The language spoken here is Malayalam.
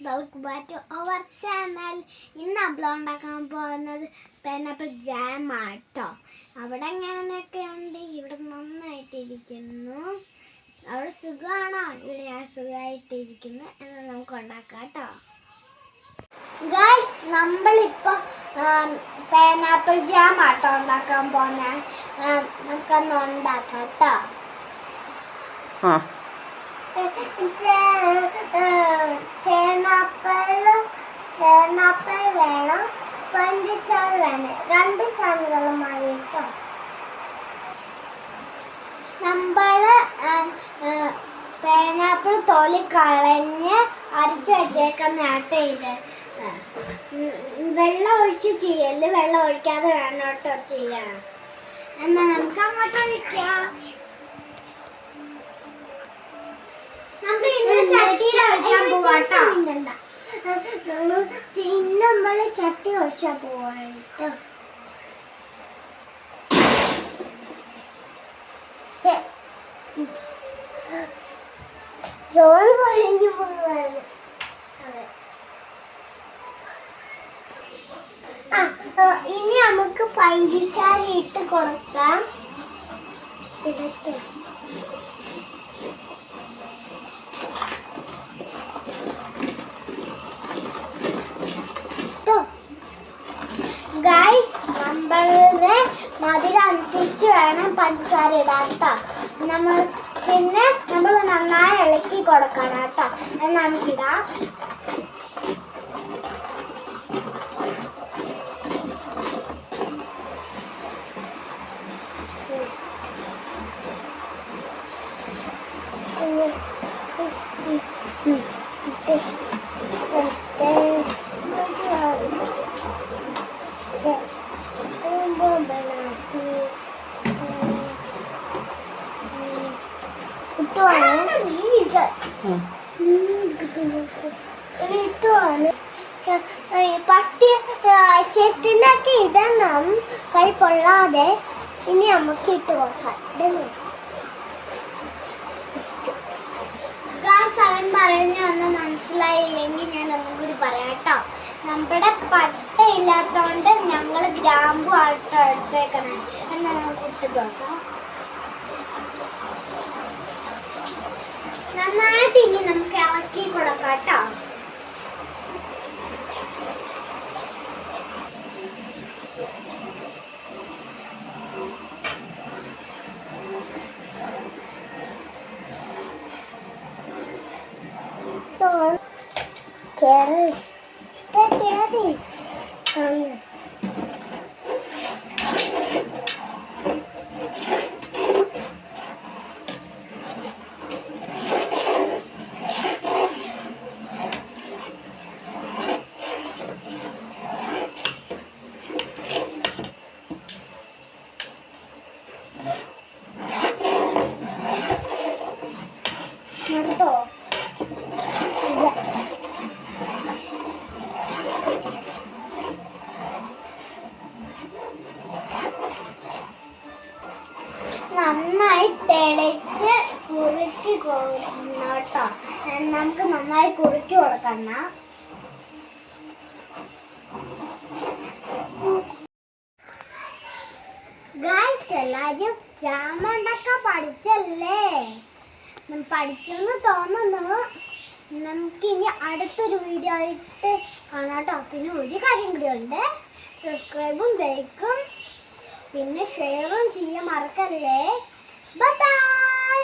Welcome back to our channel. ഇന്ന് അപ്ലോഡ് ഉണ്ടാക്കാൻ പോകുന്നത് പൈനാപ്പിൾ ജാം ആട്ടോ. അവിടെ എങ്ങനെയൊക്കെ ഉണ്ട്? ഇവിടെ നന്നായിട്ടിരിക്കുന്നു. അവിടെ സുഖമാണോ? ഇവിടെ ഞാൻ സുഖമായിട്ടിരിക്കുന്നു. എന്നാൽ നമുക്ക് ഉണ്ടാക്കാം കേട്ടോ. ഗൈസ്, നമ്മളിപ്പോൾ പൈനാപ്പിൾ ജാം ആട്ടോ ഉണ്ടാക്കാൻ പോകുന്നത്. നമുക്കൊന്ന് ഉണ്ടാക്കാം കേട്ടോ. തേനാപ്പിൾ വേണം, പഞ്ചസാര വേണം, 2 സാധനങ്ങളും മതി കേട്ടോ. നമ്മൾ പൈനാപ്പിൾ തൊലി കളഞ്ഞ് അരച്ച് വെച്ചേക്കുന്ന ആട്ടോ ഇത്. വെള്ളം ഒഴിച്ച് ചെയ്യല്, വെള്ളം ഒഴിക്കാതെ വേണം കേട്ടോ ചെയ്യാൻ. എന്നാൽ നമുക്ക് അങ്ങോട്ട് ഒഴിക്കാം. നമ്മള് ചട്ടി ഒഴിച്ചാ പോവാട്ടോ. ചോറ് പൊഴിഞ്ഞു പോവാണ്. ഇനി നമുക്ക് പഞ്ചസാര ഇട്ട് കൊടുക്കാം. ഇടയ്ക്ക് ഗൈസ്, നമ്മളുടെ മധുരം അനുസരിച്ച് വേണം പഞ്ചസാര ഇടാൻ കേട്ടോ. പിന്നെ നമ്മൾ നന്നായി ഇളക്കി കൊടുക്കണം കേട്ടോ. നമുക്കിടാം. പട്ടി ചെത്തിനൊക്കെ ഇടണം, കൈ പൊള്ളാതെ. ഇനി നമുക്ക് ഇട്ട് കൊടുക്കാം. അവൻ പറഞ്ഞൊന്ന് മനസ്സിലായില്ലെങ്കിൽ ഞാൻ ഒന്നും കൂടി പറയാം കേട്ടോ. നമ്മുടെ പട്ട ഇല്ലാത്തതുകൊണ്ട് ഞങ്ങൾ ഗ്രാമ്പു ആട്ടോ എടുത്തേക്കണം. എന്നാൽ നമുക്ക് ഇട്ട് കൊടുക്കാം. നന്നായിട്ട് ഇനി നമുക്ക് ഇളക്കി കൊടുക്കാം കേട്ടോ. നന്നായി തിളച്ച് കുറുക്കി കേട്ടോ. നമുക്ക് നന്നായി കുറുക്കി കൊടുക്കണം. ഗൈസ്, എല്ലാവരും ജാം ഉണ്ടാക്കാൻ പഠിച്ചല്ലേ? പഠിച്ചെന്ന് തോന്നുന്നു. നമുക്കിനി അടുത്തൊരു വീഡിയോ ആയിട്ട് കാണാം കേട്ടോ. പിന്നെ ഒരു കാര്യം കൂടി ഉണ്ട്, സബ്സ്ക്രൈബും ലൈക്കും പിന്നെ ഷെയറും ചെയ്യാൻ മറക്കല്ലേ. Bye bye.